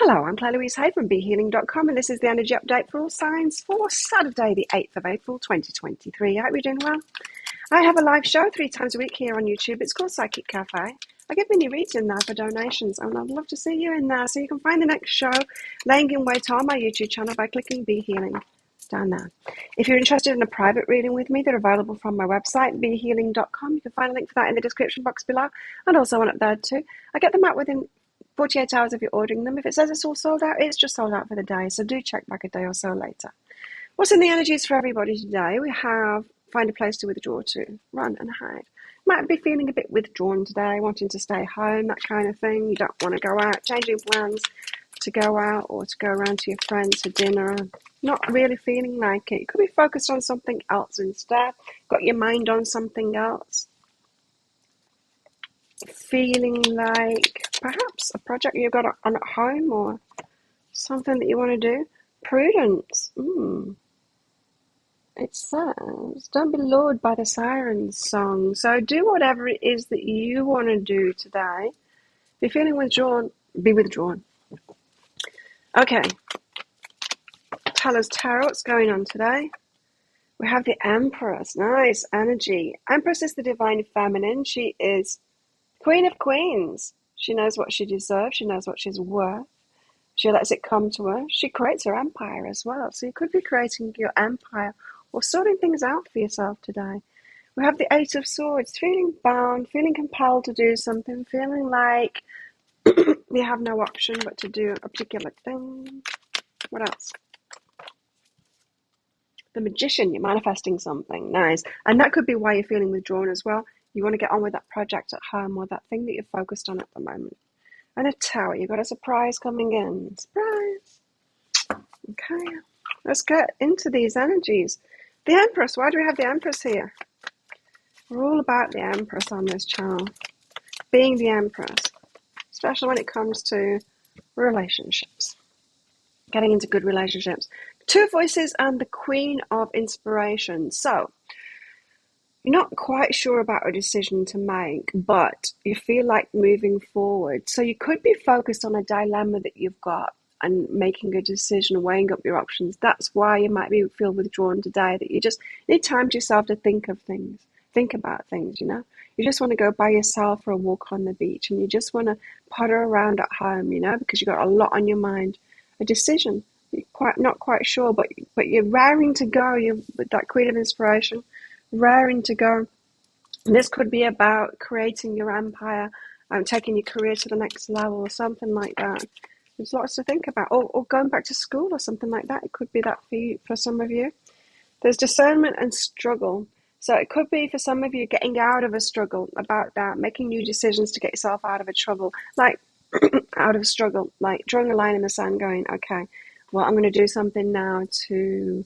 Hello, I'm Claire Louise Hay from BeHealing.com, and this is the energy update for all signs for Saturday, the 8th of April 2023. I hope you're doing well. I have a live show 3 times a week here on YouTube. It's called Psychic Cafe. I get mini reads in there for donations, and I'd love to see you in there. So you can find the next show laying in wait on my YouTube channel by clicking Be Healing down there. If you're interested in a private reading with me, they're available from my website, BeHealing.com. You can find a link for that in the description box below, and also one up there too. I get them out within 48 hours if you're ordering them. If it says it's all sold out, it's just sold out for the day. So do check back a day or so later. What's in the energies for everybody today? We have find a place to withdraw to, run and hide. Might be feeling a bit withdrawn today, wanting to stay home, that kind of thing. You don't want to go out, changing plans to go out or to go around to your friends for dinner. Not really feeling like it. You could be focused on something else instead. Got your mind on something else. Feeling like perhaps a project you've got on at home or something that you want to do. Prudence. It says, don't be lured by the siren song. So do whatever it is that you want to do today. If you're feeling withdrawn, be withdrawn. Okay. Tell us, Tarot, what's going on today? We have the Empress. Nice energy. Empress is the divine feminine. She is Queen of Queens. She knows what she deserves. She knows what she's worth. She lets it come to her. She creates her empire as well. So you could be creating your empire or sorting things out for yourself today. We have the Eight of Swords. Feeling bound, feeling compelled to do something, feeling like you have no option but to do a particular thing. What else? The Magician. You're manifesting something. Nice. And that could be why you're feeling withdrawn as well. You want to get on with that project at home or that thing that you're focused on at the moment. And a Tower. You've got a surprise coming in. Surprise. Okay. Let's get into these energies. The Empress. Why do we have the Empress here? We're all about the Empress on this channel. Being the Empress. Especially when it comes to relationships. Getting into good relationships. Two Voices and the Queen of Inspiration. So, you're not quite sure about a decision to make, but you feel like moving forward. So you could be focused on a dilemma that you've got and making a decision, weighing up your options. That's why you might feel withdrawn today, that you just need time to yourself to think of things, think about things, you know. You just want to go by yourself for a walk on the beach and you just want to potter around at home, you know, because you've got a lot on your mind. A decision, you're not quite sure, but you're raring to go. You're with that Queen of Inspiration, raring to go. And this could be about creating your empire, taking your career to the next level or something like that. There's lots to think about. Or going back to school or something like that. It could be that for some of you. There's discernment and struggle. So it could be for some of you getting out of a struggle about that, making new decisions to get yourself out of a trouble, like out of struggle, like drawing a line in the sand going, okay, well, I'm going to do something now to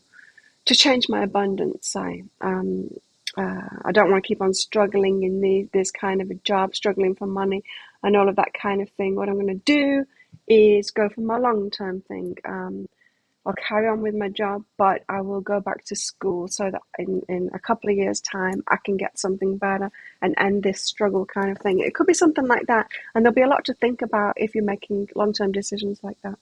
change my abundance, say. I don't want to keep on struggling in this kind of a job, struggling for money and all of that kind of thing. What I'm going to do is go for my long-term thing. I'll carry on with my job, but I will go back to school so that in a couple of years' time, I can get something better and end this struggle kind of thing. It could be something like that. And there'll be a lot to think about if you're making long-term decisions like that.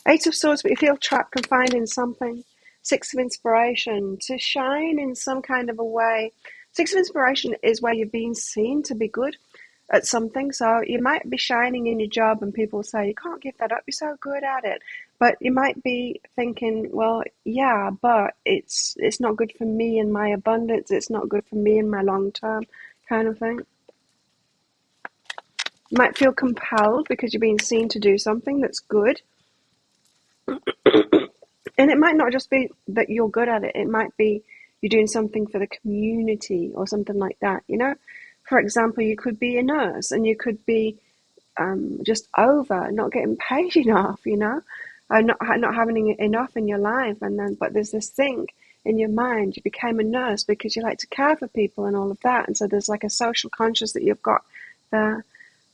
Eight of Swords, but you feel trapped, confined in something. Six of Inspiration, to shine in some kind of a way. Six of Inspiration is where you're being seen to be good at something. So you might be shining in your job and people say, you can't give that up, you're so good at it. But you might be thinking, well, yeah, but it's not good for me and my abundance. It's not good for me and my long term kind of thing. You might feel compelled because you're being seen to do something that's good. And it might not just be that you're good at it. It might be you're doing something for the community or something like that, you know? For example, you could be a nurse and you could be just over, not getting paid enough, you know? Not having enough in your life. But there's this thing in your mind. You became a nurse because you like to care for people and all of that. And so there's like a social conscience that you've got there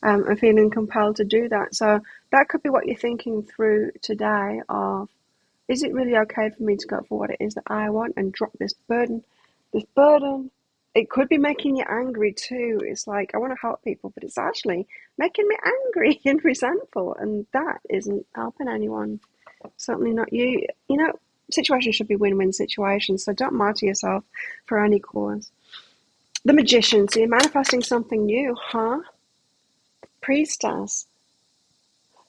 and feeling compelled to do that. So that could be what you're thinking through today of, is it really okay for me to go for what it is that I want and drop this burden? This burden it could be making you angry too. It's like, I want to help people, but it's actually making me angry and resentful, and that isn't helping anyone. Certainly not you. You know, situations should be win-win situations, so don't martyr yourself for any cause. The Magician, so you're manifesting something new, huh? Priestess,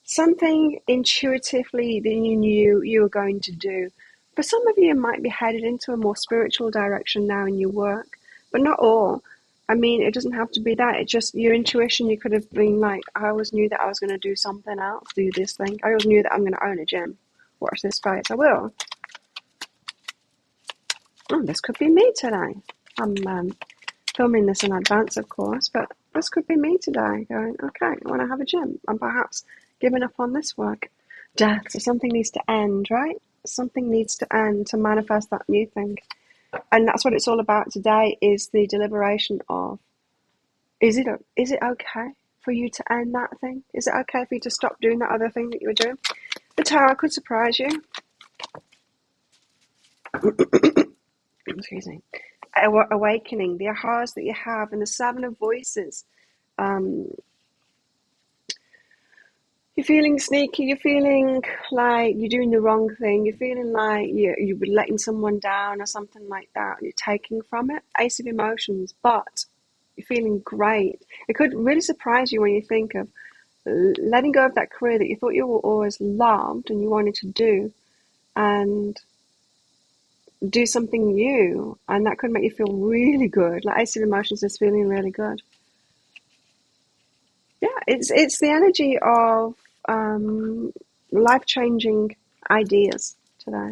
something intuitively that you knew you were going to do. For some of you, it might be headed into a more spiritual direction now in your work, but not all. I mean, it doesn't have to be that. It's just your intuition. You could have been like, I always knew that I was going to do something else, do this thing. I always knew that I'm going to own a gym. Watch this space. I will. Oh, this could be me today. I'm filming this in advance, of course, but this could be me today going, okay, I want to have a gym. I'm perhaps giving up on this work. Death. So something needs to end, right? Something needs to end to manifest that new thing. And that's what it's all about today, is the deliberation of, is it okay for you to end that thing? Is it okay for you to stop doing that other thing that you were doing? The Tower could surprise you. Excuse me. Awakening, the ahas that you have, and the Seven of Voices. You're feeling sneaky, you're feeling like you're doing the wrong thing, you're feeling like you're letting someone down or something like that, and you're taking from it. Ace of Emotions, but you're feeling great. It could really surprise you when you think of letting go of that career that you thought you were always loved and you wanted to do, and do something new, and that could make you feel really good. Like Ace of Emotions is feeling really good. Yeah, it's the energy of life-changing ideas today.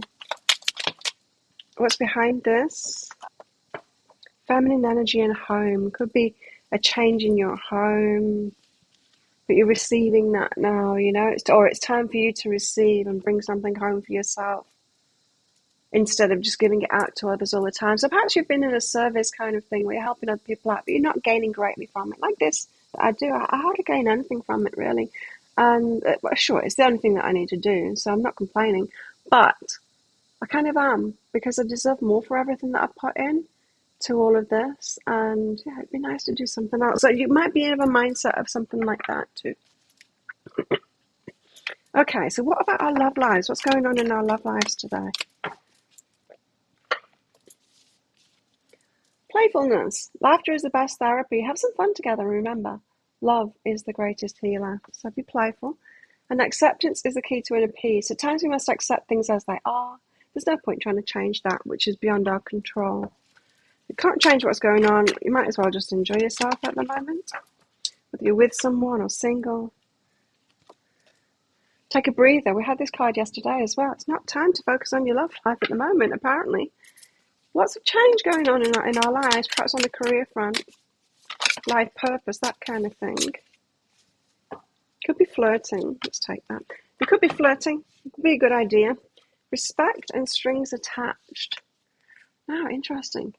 What's behind this? Feminine energy and home. Could be a change in your home, but you're receiving that now, you know, it's time for you to receive and bring something home for yourself, instead of just giving it out to others all the time. So perhaps you've been in a service kind of thing where you're helping other people out, but you're not gaining greatly from it. Like this that I do, I hardly gain anything from it, really. And well, sure, it's the only thing that I need to do, so I'm not complaining. But I kind of am, because I deserve more for everything that I've put in to all of this. And yeah, it'd be nice to do something else. So you might be in a mindset of something like that too. Okay, so what about our love lives? What's going on in our love lives today? Playfulness. Laughter is the best therapy. Have some fun together, remember. Love is the greatest healer. So be playful. And acceptance is the key to inner peace. At times we must accept things as they are. There's no point trying to change that which is beyond our control. You can't change what's going on. You might as well just enjoy yourself at the moment. Whether you're with someone or single. Take a breather. We had this card yesterday as well. It's not time to focus on your love life at the moment, apparently. Lots of change going on in our lives, perhaps on the career front, life purpose, that kind of thing. Could be flirting. Let's take that. It could be flirting. It could be a good idea. Respect and strings attached. Oh, interesting.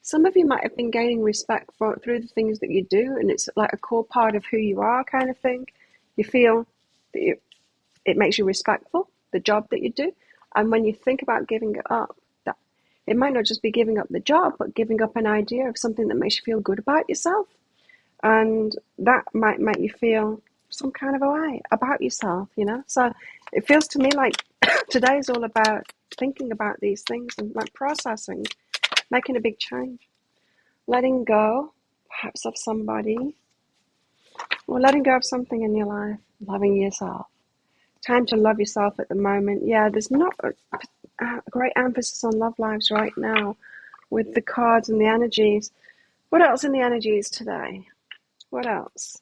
Some of you might have been gaining respect through the things that you do, and it's like a core part of who you are, kind of thing. You feel that it makes you respectful, the job that you do. And when you think about giving it up, that it might not just be giving up the job, but giving up an idea of something that makes you feel good about yourself. And that might make you feel some kind of a way about yourself, you know? So it feels to me like today is all about thinking about these things and like processing, making a big change. Letting go, perhaps of somebody, or letting go of something in your life, loving yourself. Time to love yourself at the moment. Yeah, there's not a great emphasis on love lives right now with the cards and the energies. What else in the energies today? What else?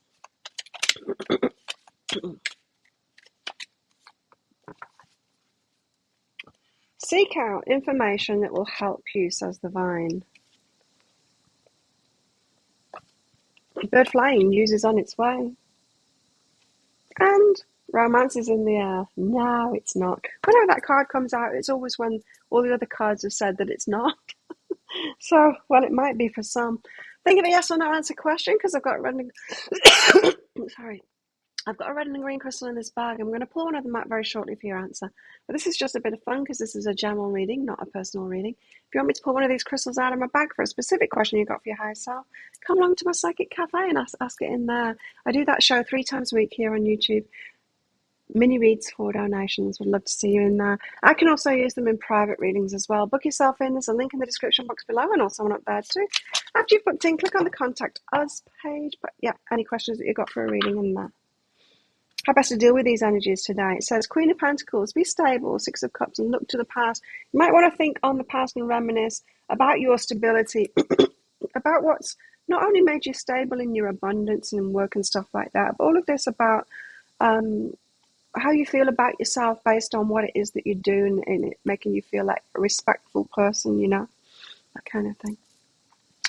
Seek out information that will help you, says the vine. Bird flying, news is on its way. And romance is in the air. No, it's not. Whenever that card comes out, it's always when all the other cards have said that it's not. So, well, it might be for some. Think of a yes or no answer question, because I've got running. Sorry. I've got a red and a green crystal in this bag. I'm going to pull one of them out very shortly for your answer. But this is just a bit of fun because this is a general reading, not a personal reading. If you want me to pull one of these crystals out of my bag for a specific question you've got for your higher self, come along to my Psychic Cafe and ask it in there. I do that show 3 times a week here on YouTube. Mini reads for donations. Would love to see you in there. I can also use them in private readings as well. Book yourself in. There's a link in the description box below and also one up there too. After you've booked in, click on the Contact Us page. But yeah, any questions that you've got for a reading in there. How best to deal with these energies today? It says, Queen of Pentacles, be stable, Six of Cups, and look to the past. You might want to think on the past and reminisce about your stability, about what's not only made you stable in your abundance and in work and stuff like that, but all of this about how you feel about yourself based on what it is that you do and it making you feel like a respectful person, you know, that kind of thing,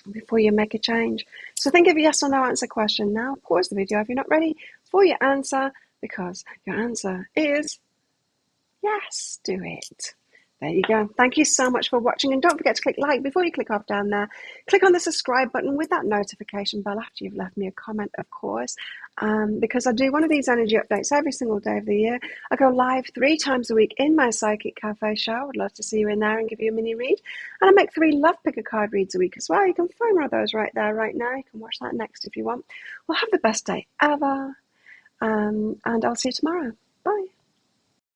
before you make a change. So think of a yes or no answer question now. Pause the video if you're not ready for your answer, because your answer is yes, do it. There you go. Thank you so much for watching, and don't forget to click like before you click off down there. Click on the subscribe button with that notification bell after you've left me a comment, of course, because I do one of these energy updates every single day of the year. I go live 3 times a week in my Psychic Cafe show. I would love to see you in there and give you a mini read. And I make 3 love picker card reads a week as well. You can find one of those right there, right now. You can watch that next if you want. Well, have the best day ever, and I'll see you tomorrow.